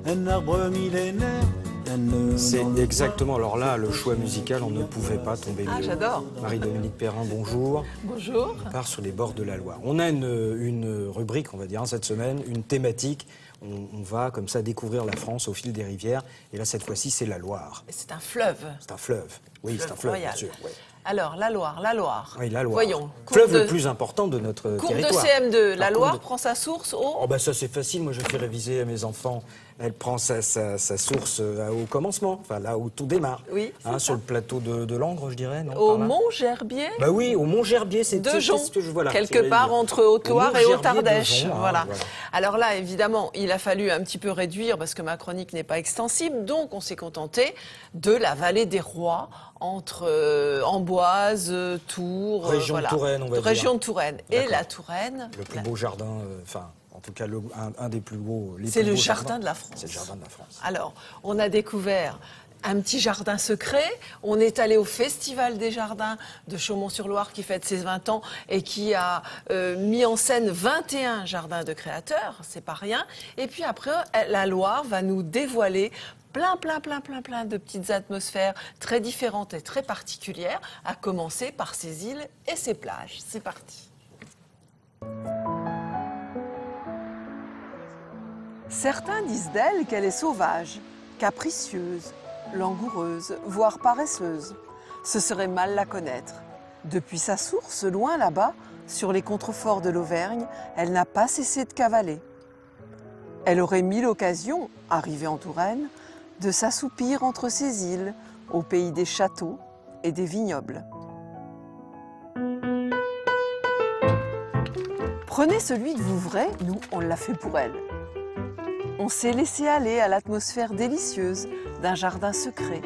un arbre millénaire. C'est exactement, alors là, le choix musical, on ne pouvait pas tomber mieux. Ah, j'adore. Marie-Dominique Perrin, bonjour. Bonjour. On part sur les bords de la Loire. On a une rubrique, on va dire, cette semaine, une thématique. On va comme ça découvrir la France au fil des rivières. Et là, cette fois-ci, c'est la Loire. C'est un fleuve. C'est un fleuve. Oui, c'est un fleuve, royal. bien sûr. Ouais. Alors, la Loire. Oui, la Loire. Voyons. Fleuve le plus important de notre cours territoire. Cours de CM2. La Alors, Loire prend sa source au... Oh, bah ça, c'est facile. Moi, je fais réviser à mes enfants. Elle prend sa source au commencement, enfin là où tout démarre. Oui, sur le plateau de Langres, je dirais. Non, au Mont-Gerbier. Bah oui, au Mont-Gerbier, c'est ce que je vois là. Quelque part entre Haute-Loire et Haute-Ardèche. Voilà. Voilà. Alors là, évidemment, il a fallu un petit peu réduire parce que ma chronique n'est pas extensible. Donc, on s'est contenté de la vallée des Rois entre Amboise, Tours. Région de Touraine, on va dire. Région de Touraine. Et la Touraine. Le plus beau jardin, en tout cas, un des plus beaux. C'est le jardin de la France. C'est le jardin de la France. Alors, on a découvert un petit jardin secret. On est allé au Festival des Jardins de Chaumont-sur-Loire qui fête ses 20 ans et qui a mis en scène 21 jardins de créateurs. C'est pas rien. Et puis après, la Loire va nous dévoiler plein de petites atmosphères très différentes et très particulières, à commencer par ses îles et ses plages. C'est parti. Certains disent d'elle qu'elle est sauvage, capricieuse, langoureuse, voire paresseuse. Ce serait mal la connaître. Depuis sa source, loin là-bas, sur les contreforts de l'Auvergne, elle n'a pas cessé de cavaler. Elle aurait mille occasions, arrivée en Touraine, de s'assoupir entre ces îles, au pays des châteaux et des vignobles. Prenez celui de Vouvray, nous, on l'a fait pour elle. On s'est laissé aller à l'atmosphère délicieuse d'un jardin secret,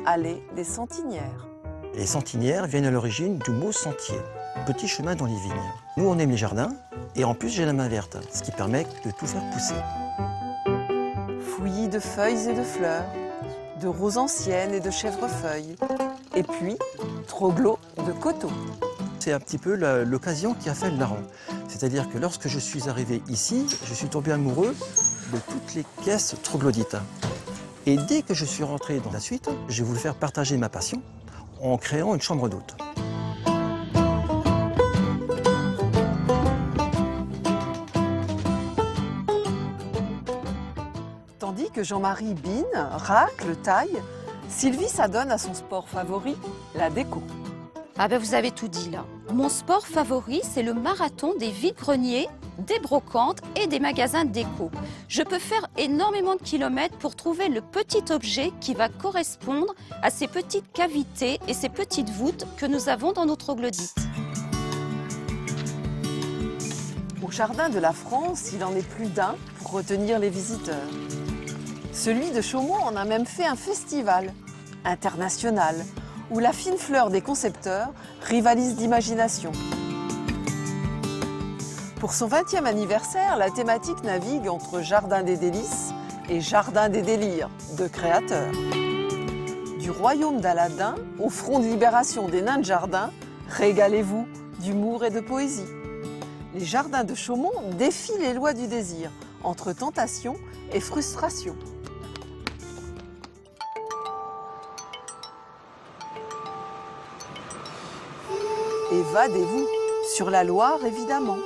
allée des Sentinières. Les Sentinières viennent à l'origine du mot sentier, petit chemin dans les vignes. Nous, on aime les jardins, et en plus, j'ai la main verte, ce qui permet de tout faire pousser. Fouillis de feuilles et de fleurs, de roses anciennes et de chèvrefeuilles, et puis troglots de coteaux. C'est un petit peu l'occasion qui a fait le larron. C'est-à-dire que lorsque je suis arrivé ici, je suis tombé amoureux de toutes les caisses troglodytes. Et dès que je suis rentré dans la suite, j'ai voulu faire partager ma passion en créant une chambre d'hôte. Tandis que Jean-Marie bine, racle, taille, Sylvie s'adonne à son sport favori, la déco. Ah ben vous avez tout dit là. Mon sport favori, c'est le marathon des vides-greniers, des brocantes et des magasins de déco. Je peux faire énormément de kilomètres pour trouver le petit objet qui va correspondre à ces petites cavités et ces petites voûtes que nous avons dans nos troglodytes. Au Jardin de la France, il en est plus d'un pour retenir les visiteurs. Celui de Chaumont en a même fait un festival international où la fine fleur des concepteurs rivalise d'imagination. Pour son 20e anniversaire, la thématique navigue entre Jardin des délices et Jardin des délires de créateurs. Du royaume d'Aladin au front de libération des nains de jardin, régalez-vous d'humour et de poésie. Les jardins de Chaumont défient les lois du désir, entre tentation et frustration. Évadez-vous sur la Loire, évidemment,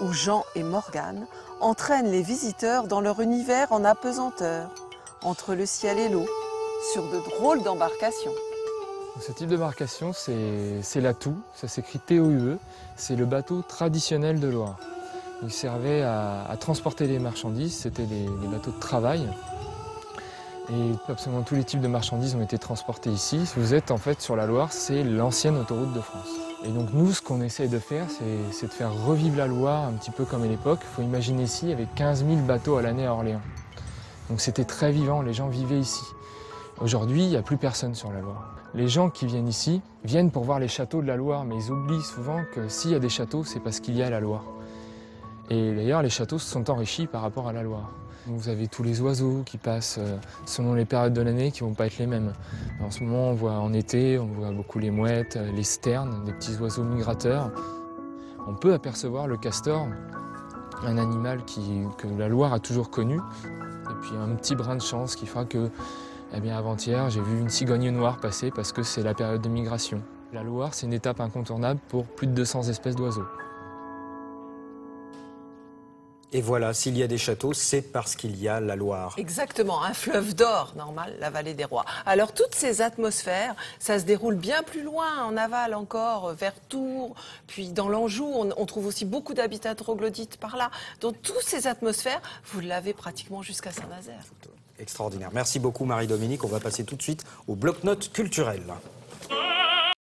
où Jean et Morgane entraînent les visiteurs dans leur univers en apesanteur, entre le ciel et l'eau, sur de drôles d'embarcations. Ce type d'embarcation, c'est l'Atout, ça s'écrit T-O-U-E, c'est le bateau traditionnel de Loire. Il servait à transporter les marchandises, c'était des bateaux de travail. Et absolument tous les types de marchandises ont été transportés ici. Vous êtes en fait sur la Loire, c'est l'ancienne autoroute de France. Et donc nous, ce qu'on essaye de faire, c'est de faire revivre la Loire un petit peu comme à l'époque. Il faut imaginer ici, il y avait 15 000 bateaux à l'année à Orléans. Donc c'était très vivant, les gens vivaient ici. Aujourd'hui, il n'y a plus personne sur la Loire. Les gens qui viennent ici viennent pour voir les châteaux de la Loire, mais ils oublient souvent que s'il y a des châteaux, c'est parce qu'il y a la Loire. Et d'ailleurs, les châteaux se sont enrichis par rapport à la Loire. Vous avez tous les oiseaux qui passent selon les périodes de l'année qui ne vont pas être les mêmes. En ce moment, on voit en été, on voit beaucoup les mouettes, les sternes, des petits oiseaux migrateurs. On peut apercevoir le castor, un animal que la Loire a toujours connu. Et puis un petit brin de chance qui fera que, eh bien, avant-hier, j'ai vu une cigogne noire passer parce que c'est la période de migration. La Loire, c'est une étape incontournable pour plus de 200 espèces d'oiseaux. Et voilà, s'il y a des châteaux, c'est parce qu'il y a la Loire. Exactement, un fleuve d'or, normal, la vallée des rois. Alors toutes ces atmosphères, ça se déroule bien plus loin, en aval encore, vers Tours, puis dans l'Anjou, on trouve aussi beaucoup d'habitats troglodytes par là. Donc toutes ces atmosphères, vous l'avez pratiquement jusqu'à Saint-Nazaire. Extraordinaire. Merci beaucoup Marie-Dominique. On va passer tout de suite au bloc-notes culturel.